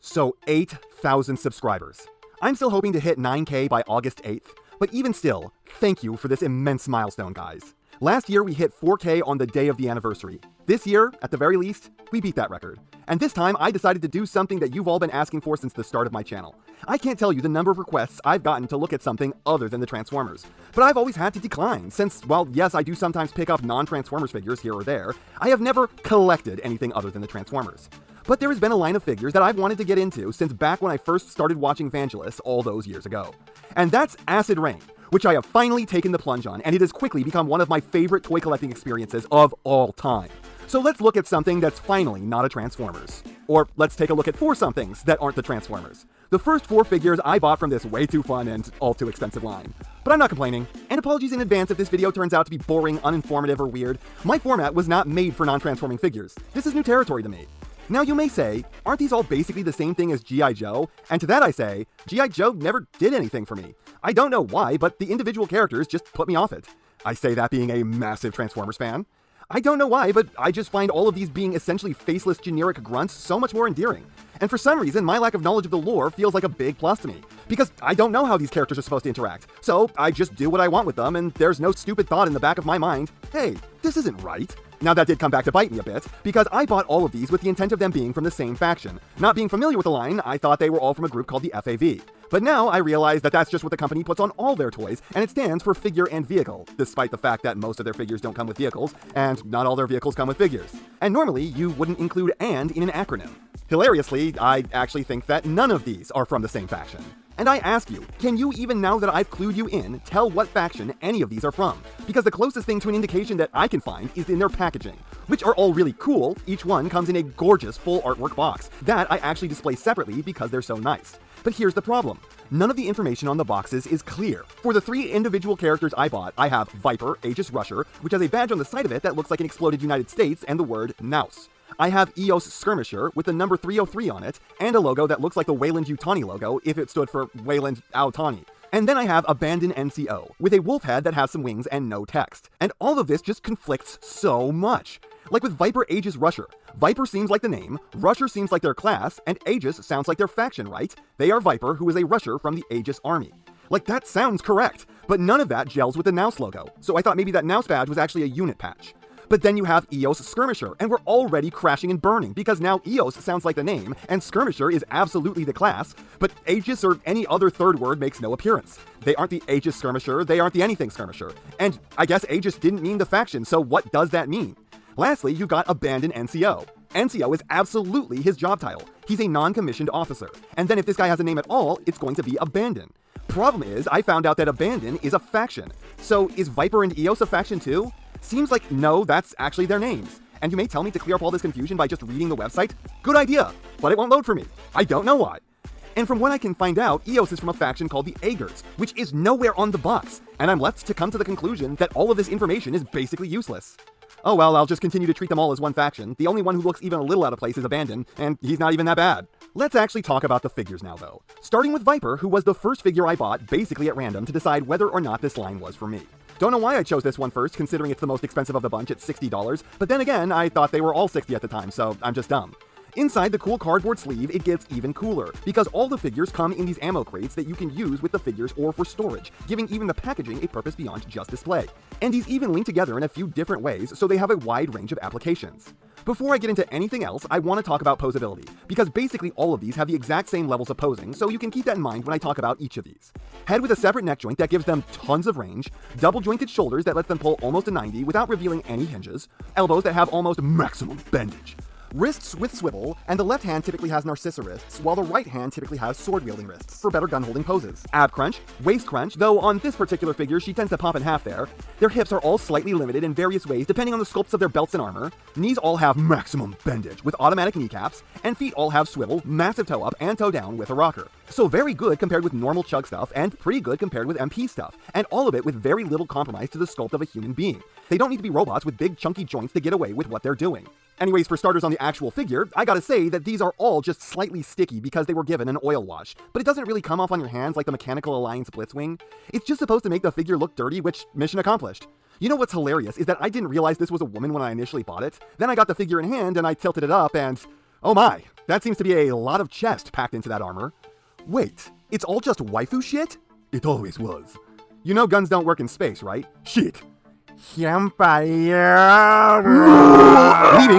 So 8,000 subscribers. I'm still hoping to hit 9K by August 8th, but even still, thank you for this immense milestone, guys. Last year we hit 4K on the day of the anniversary. This year, at the very least, we beat that record. And this time I decided to do something that you've all been asking for since the start of my channel. I can't tell you the number of requests I've gotten to look at something other than the Transformers, but I've always had to decline since, while yes, I do sometimes pick up non-Transformers figures here or there, I have never collected anything other than the Transformers. But there has been a line of figures that I've wanted to get into since back when I first started watching Vangelis all those years ago. And that's Acid Rain, which I have finally taken the plunge on, and it has quickly become one of my favorite toy collecting experiences of all time. So let's look at something that's finally not a Transformers. Or let's take a look at 4 somethings that aren't the Transformers. The first 4 figures I bought from this way too fun and all too expensive line. But I'm not complaining, and apologies in advance if this video turns out to be boring, uninformative, or weird. My format was not made for non-transforming figures. This is new territory to me. Now you may say, aren't these all basically the same thing as G.I. Joe? And to that I say, G.I. Joe never did anything for me. I don't know why, but the individual characters just put me off it. I say that being a massive Transformers fan. I don't know why, but I just find all of these being essentially faceless generic grunts so much more endearing. And for some reason, my lack of knowledge of the lore feels like a big plus to me, because I don't know how these characters are supposed to interact. So I just do what I want with them, and there's no stupid thought in the back of my mind, hey, this isn't right. Now that did come back to bite me a bit, because I bought all of these with the intent of them being from the same faction. Not being familiar with the line, I thought they were all from a group called the FAV. But now I realize that that's just what the company puts on all their toys, and it stands for Figure and Vehicle, despite the fact that most of their figures don't come with vehicles, and not all their vehicles come with figures. And normally, you wouldn't include "and" in an acronym. Hilariously, I actually think that none of these are from the same faction. And I ask you, can you, even now that I've clued you in, tell what faction any of these are from? Because the closest thing to an indication that I can find is in their packaging, which are all really cool. Each one comes in a gorgeous full artwork box that I actually display separately because they're so nice. But here's the problem. None of the information on the boxes is clear. For the 3 individual characters I bought, I have Viper, Aegis Rusher, which has a badge on the side of it that looks like an exploded United States and the word Naus. I have EOS Skirmisher with the number 303 on it, and a logo that looks like the Weyland-Yutani logo if it stood for Weyland-Outani. And then I have Abandon NCO, with a wolf head that has some wings and no text. And all of this just conflicts so much. Like with Viper Aegis Rusher. Viper seems like the name, Rusher seems like their class, and Aegis sounds like their faction, right? They are Viper, who is a Rusher from the Aegis army. Like, that sounds correct, but none of that gels with the Naus logo, so I thought maybe that Naus badge was actually a unit patch. But then you have EOS Skirmisher, and we're already crashing and burning, because now EOS sounds like the name, and Skirmisher is absolutely the class, but Aegis or any other third word makes no appearance. They aren't the Aegis Skirmisher, they aren't the anything Skirmisher. And I guess Aegis didn't mean the faction, so what does that mean? Lastly, you got Abandon NCO. NCO is absolutely his job title. He's a non-commissioned officer. And then if this guy has a name at all, it's going to be Abandon. Problem is, I found out that Abandon is a faction. So is Viper and EOS a faction too? Seems like no, that's actually their names. And you may tell me to clear up all this confusion by just reading the website? Good idea, but it won't load for me. I don't know why. And from what I can find out, EOS is from a faction called the Aegers, which is nowhere on the box. And I'm left to come to the conclusion that all of this information is basically useless. Oh well, I'll just continue to treat them all as one faction. The only one who looks even a little out of place is Abandon, and he's not even that bad. Let's actually talk about the figures now though. Starting with Viper, who was the first figure I bought basically at random to decide whether or not this line was for me. Don't know why I chose this one first, considering it's the most expensive of the bunch at $60, but then again, I thought they were all $60 at the time, so I'm just dumb. Inside the cool cardboard sleeve, it gets even cooler, because all the figures come in these ammo crates that you can use with the figures or for storage, giving even the packaging a purpose beyond just display. And these even link together in a few different ways, so they have a wide range of applications. Before I get into anything else, I want to talk about posability, because basically all of these have the exact same levels of posing, so you can keep that in mind when I talk about each of these. Head with a separate neck joint that gives them tons of range, double jointed shoulders that lets them pull almost a 90 without revealing any hinges, elbows that have almost maximum bendage, wrists with swivel, and the left hand typically has Narcissa wrists, while the right hand typically has sword-wielding wrists for better gun-holding poses. Ab crunch, waist crunch, though on this particular figure she tends to pop in half there. Their hips are all slightly limited in various ways depending on the sculpts of their belts and armor. Knees all have maximum bendage with automatic kneecaps, and feet all have swivel, massive toe up, and toe down with a rocker. So very good compared with normal chug stuff, and pretty good compared with MP stuff, and all of it with very little compromise to the sculpt of a human being. They don't need to be robots with big chunky joints to get away with what they're doing. Anyways, for starters on the actual figure, I gotta say that these are all just slightly sticky because they were given an oil wash, but it doesn't really come off on your hands like the Mechanical Alliance Blitzwing. It's just supposed to make the figure look dirty, which, mission accomplished. You know what's hilarious is that I didn't realize this was a woman when I initially bought it. Then I got the figure in hand and I tilted it up and, oh my, That seems to be a lot of chest packed into that armor. Wait, it's all just waifu shit? It always was. You know guns don't work in space, right? Shit. Leaving,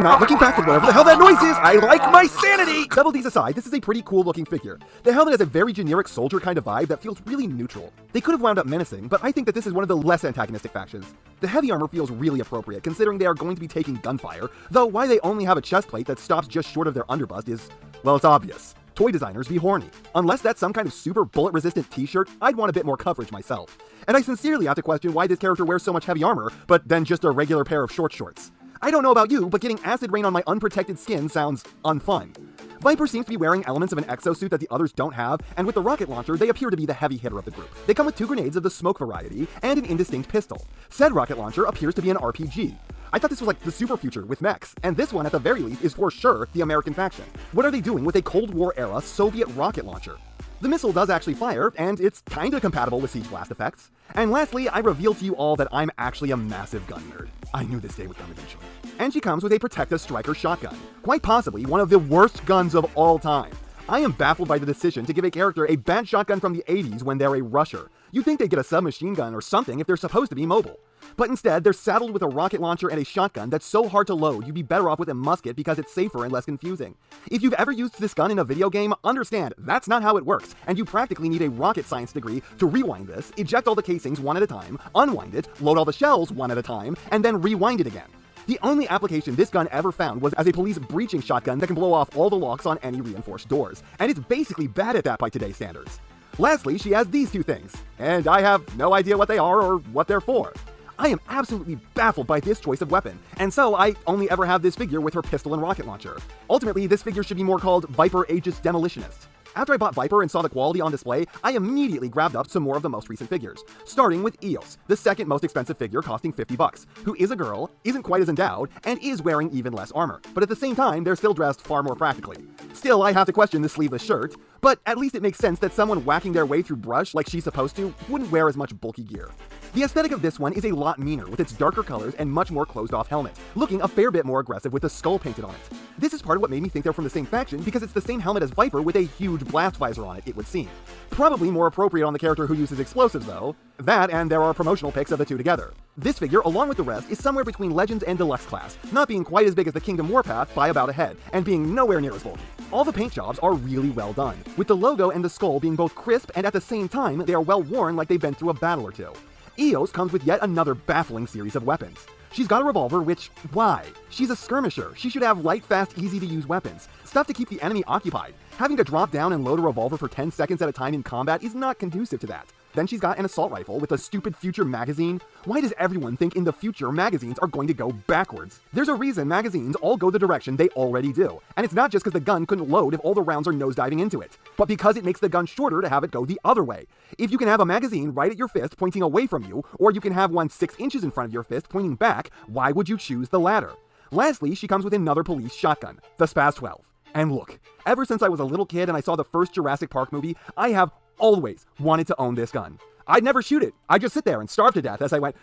not looking back at whatever the hell that noise is. I like my sanity! Double D's aside, this is a pretty cool looking figure. The helmet has a very generic soldier kind of vibe that feels really neutral. They could have wound up menacing, but I think that this is one of the less antagonistic factions. The heavy armor feels really appropriate, considering they are going to be taking gunfire, though why they only have a chest plate that stops just short of their underbust is, well, it's obvious. Toy designers be horny. Unless that's some kind of super bullet-resistant t-shirt, I'd want a bit more coverage myself. And I sincerely have to question why this character wears so much heavy armor, but then just a regular pair of short shorts. I don't know about you, but getting acid rain on my unprotected skin sounds unfun. Viper seems to be wearing elements of an exosuit that the others don't have, and with the rocket launcher, they appear to be the heavy hitter of the group. They come with 2 grenades of the smoke variety, and an indistinct pistol. Said rocket launcher appears to be an RPG. I thought this was like the super future with mechs, and this one at the very least is for sure the American faction. What are they doing with a Cold War era Soviet rocket launcher? The missile does actually fire, and it's kinda compatible with Siege Blast effects. And lastly, I reveal to you all that I'm actually a massive gun nerd. I knew this day would come eventually. And she comes with a Protecta Striker shotgun, quite possibly one of the worst guns of all time. I am baffled by the decision to give a character a bad shotgun from the 80s when they're a rusher. You'd think they'd get a submachine gun or something if they're supposed to be mobile. But instead, they're saddled with a rocket launcher and a shotgun that's so hard to load you'd be better off with a musket because it's safer and less confusing. If you've ever used this gun in a video game, understand that's not how it works, and you practically need a rocket science degree to rewind this, eject all the casings one at a time, unwind it, load all the shells one at a time, and then rewind it again. The only application this gun ever found was as a police breaching shotgun that can blow off all the locks on any reinforced doors, and it's basically bad at that by today's standards. Lastly, she has these 2 things, and I have no idea what they are or what they're for. I am absolutely baffled by this choice of weapon, and so I only ever have this figure with her pistol and rocket launcher. Ultimately, this figure should be more called Viper Aegis Demolitionist. After I bought Viper and saw the quality on display, I immediately grabbed up some more of the most recent figures, starting with Eos, the second most expensive figure costing $50, who is a girl, isn't quite as endowed, and is wearing even less armor, but at the same time, they're still dressed far more practically. Still, I have to question the sleeveless shirt, but at least it makes sense that someone whacking their way through brush like she's supposed to wouldn't wear as much bulky gear. The aesthetic of this one is a lot meaner, with its darker colors and much more closed-off helmet, looking a fair bit more aggressive with the skull painted on it. This is part of what made me think they're from the same faction, because it's the same helmet as Viper with a huge blast visor on it, it would seem. Probably more appropriate on the character who uses explosives, though. That, and there are promotional pics of the 2 together. This figure, along with the rest, is somewhere between Legends and Deluxe class, not being quite as big as the Kingdom Warpath by about a head, and being nowhere near as bulky. All the paint jobs are really well done, with the logo and the skull being both crisp and at the same time they are well worn like they've been through a battle or 2. Eos comes with yet another baffling series of weapons. She's got a revolver, which, why? She's a skirmisher. She should have light, fast, easy-to-use weapons. Stuff to keep the enemy occupied. Having to drop down and load a revolver for 10 seconds at a time in combat is not conducive to that. Then she's got an assault rifle with a stupid future magazine. Why does everyone think in the future magazines are going to go backwards? There's a reason magazines all go the direction they already do. And it's not just because the gun couldn't load if all the rounds are nosediving into it, but because it makes the gun shorter to have it go the other way. If you can have a magazine right at your fist pointing away from you, or you can have one 6 inches in front of your fist pointing back, why would you choose the latter? Lastly, she comes with another police shotgun, the Spaz 12. And look, ever since I was a little kid and I saw the first Jurassic Park movie, I have always wanted to own this gun. I'd never shoot it. I'd just sit there and starve to death as I went.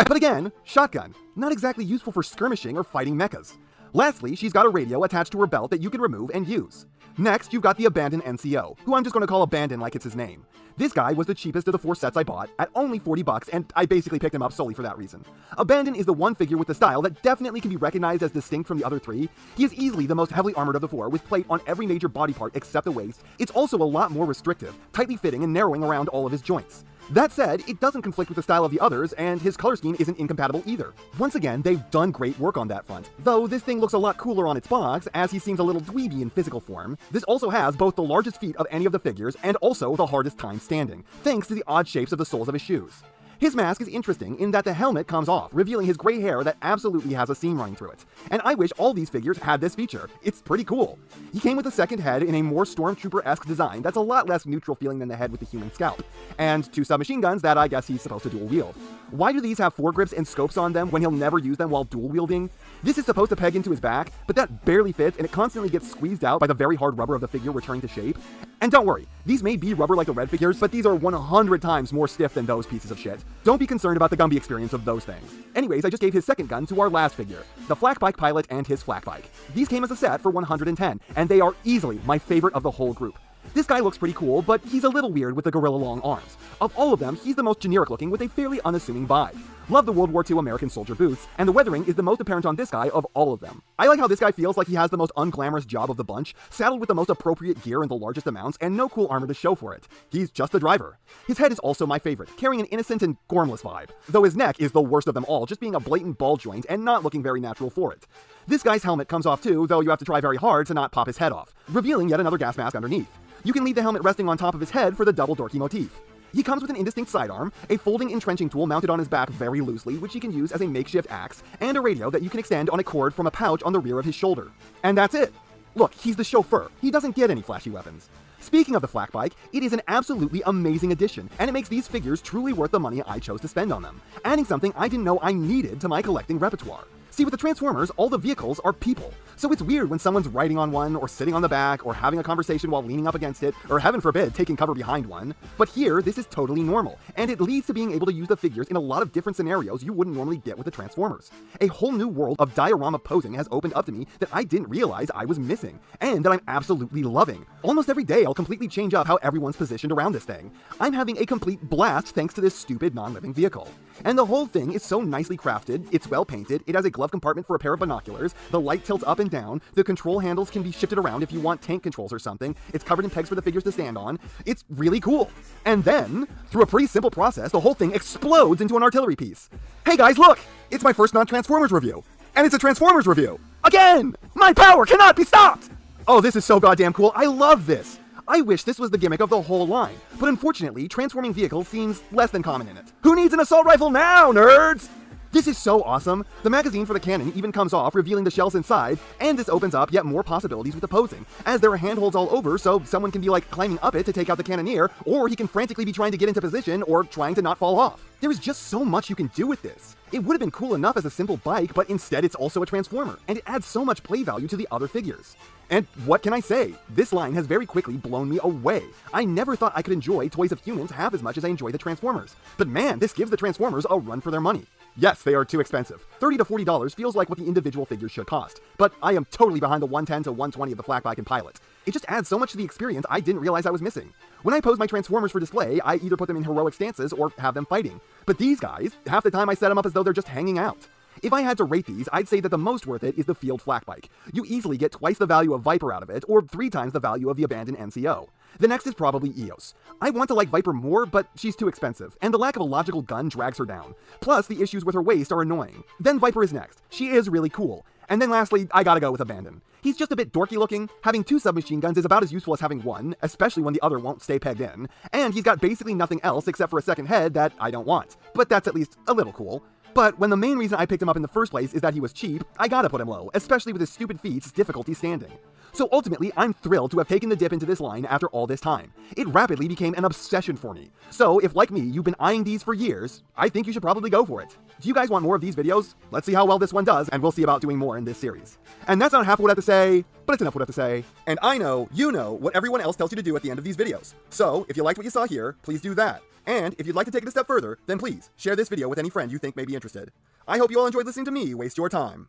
But again, shotgun. Not exactly useful for skirmishing or fighting mechas. Lastly, she's got a radio attached to her belt that you can remove and use. Next, you've got the Abandon NCO, who I'm just going to call Abandon like it's his name. This guy was the cheapest of the 4 sets I bought, at only $40, and I basically picked him up solely for that reason. Abandon is the one figure with the style that definitely can be recognized as distinct from the other 3. He is easily the most heavily armored of the 4, with plate on every major body part except the waist. It's also a lot more restrictive, tightly fitting and narrowing around all of his joints. That said, it doesn't conflict with the style of the others, and his color scheme isn't incompatible either. Once again, they've done great work on that front, though this thing looks a lot cooler on its box, as he seems a little dweeby in physical form. This also has both the largest feet of any of the figures, and also the hardest time standing, thanks to the odd shapes of the soles of his shoes. His mask is interesting in that the helmet comes off, revealing his gray hair that absolutely has a seam running through it. And I wish all these figures had this feature. It's pretty cool. He came with a second head in a more Stormtrooper-esque design that's a lot less neutral feeling than the head with the human scalp, and 2 submachine guns that I guess he's supposed to dual wield. Why do these have foregrips and scopes on them when he'll never use them while dual wielding? This is supposed to peg into his back, but that barely fits and it constantly gets squeezed out by the very hard rubber of the figure returning to shape. And don't worry, these may be rubber like the red figures, but these are 100 times more stiff than those pieces of shit. Don't be concerned about the Gumby experience of those things. Anyways, I just gave his second gun to our last figure, the Flak bike pilot and his Flak bike. These came as a set for 110, and they are easily my favorite of the whole group. This guy looks pretty cool, but he's a little weird with the gorilla long arms. Of all of them, he's the most generic looking with a fairly unassuming vibe. Love the World War II American soldier boots, and the weathering is the most apparent on this guy of all of them. I like how this guy feels like he has the most unglamorous job of the bunch, saddled with the most appropriate gear in the largest amounts, and no cool armor to show for it. He's just the driver. His head is also my favorite, carrying an innocent and gormless vibe, though his neck is the worst of them all, just being a blatant ball joint and not looking very natural for it. This guy's helmet comes off too, though you have to try very hard to not pop his head off, revealing yet another gas mask underneath. You can leave the helmet resting on top of his head for the double dorky motif. He comes with an indistinct sidearm, a folding entrenching tool mounted on his back very loosely, which he can use as a makeshift axe, and a radio that you can extend on a cord from a pouch on the rear of his shoulder. And that's it! Look, he's the chauffeur. He doesn't get any flashy weapons. Speaking of the Flak bike, it is an absolutely amazing addition, and it makes these figures truly worth the money I chose to spend on them, adding something I didn't know I needed to my collecting repertoire. See, with the Transformers, all the vehicles are people, so it's weird when someone's riding on one, or sitting on the back, or having a conversation while leaning up against it, or heaven forbid, taking cover behind one. But here, this is totally normal, and it leads to being able to use the figures in a lot of different scenarios you wouldn't normally get with the Transformers. A whole new world of diorama posing has opened up to me that I didn't realize I was missing, and that I'm absolutely loving. Almost every day, I'll completely change up how everyone's positioned around this thing. I'm having a complete blast thanks to this stupid non-living vehicle. And the whole thing is so nicely crafted, it's well painted, it has a glove compartment for a pair of binoculars, the light tilts up and down, the control handles can be shifted around if you want tank controls or something, it's covered in pegs for the figures to stand on. It's really cool. And then, through a pretty simple process, the whole thing explodes into an artillery piece. Hey guys, look! It's my first non-Transformers review. And it's a Transformers review. Again! My power cannot be stopped! Oh, this is so goddamn cool. I love this. I wish this was the gimmick of the whole line, but unfortunately, transforming vehicles seems less than common in it. Who needs an assault rifle now, nerds? This is so awesome. The magazine for the cannon even comes off, revealing the shells inside, and this opens up yet more possibilities with the posing, as there are handholds all over, so someone can be like climbing up it to take out the cannoneer, or he can frantically be trying to get into position or trying to not fall off. There is just so much you can do with this. It would have been cool enough as a simple bike, but instead it's also a transformer, and it adds so much play value to the other figures. And what can I say? This line has very quickly blown me away. I never thought I could enjoy toys of humans half as much as I enjoy the Transformers. But man, this gives the Transformers a run for their money. Yes, they are too expensive. $30 to $40 feels like what the individual figures should cost, but I am totally behind the $110 to $120 of the Flak bike and pilot. It just adds so much to the experience I didn't realize I was missing. When I pose my Transformers for display, I either put them in heroic stances or have them fighting. But these guys, half the time I set them up as though they're just hanging out. If I had to rate these, I'd say that the most worth it is the Field Flak bike. You easily get twice the value of Viper out of it, or 3 times the value of the abandoned NCO. The next is probably EOS. I want to like Viper more, but she's too expensive, and the lack of a logical gun drags her down. Plus, the issues with her waist are annoying. Then Viper is next. She is really cool. And then lastly, I gotta go with Abandon. He's just a bit dorky looking. Having 2 submachine guns is about as useful as having 1, especially when the other won't stay pegged in. And he's got basically nothing else except for a second head that I don't want. But that's at least a little cool. But when the main reason I picked him up in the first place is that he was cheap, I gotta put him low, especially with his stupid feat's difficulty standing. So ultimately, I'm thrilled to have taken the dip into this line after all this time. It rapidly became an obsession for me. So if, like me, you've been eyeing these for years, I think you should probably go for it. Do you guys want more of these videos? Let's see how well this one does, and we'll see about doing more in this series. And that's not half what I have to say, but it's enough what I have to say. And I know, you know, what everyone else tells you to do at the end of these videos. So if you liked what you saw here, please do that. And if you'd like to take it a step further, then please share this video with any friend you think may be interested. I hope you all enjoyed listening to me waste your time.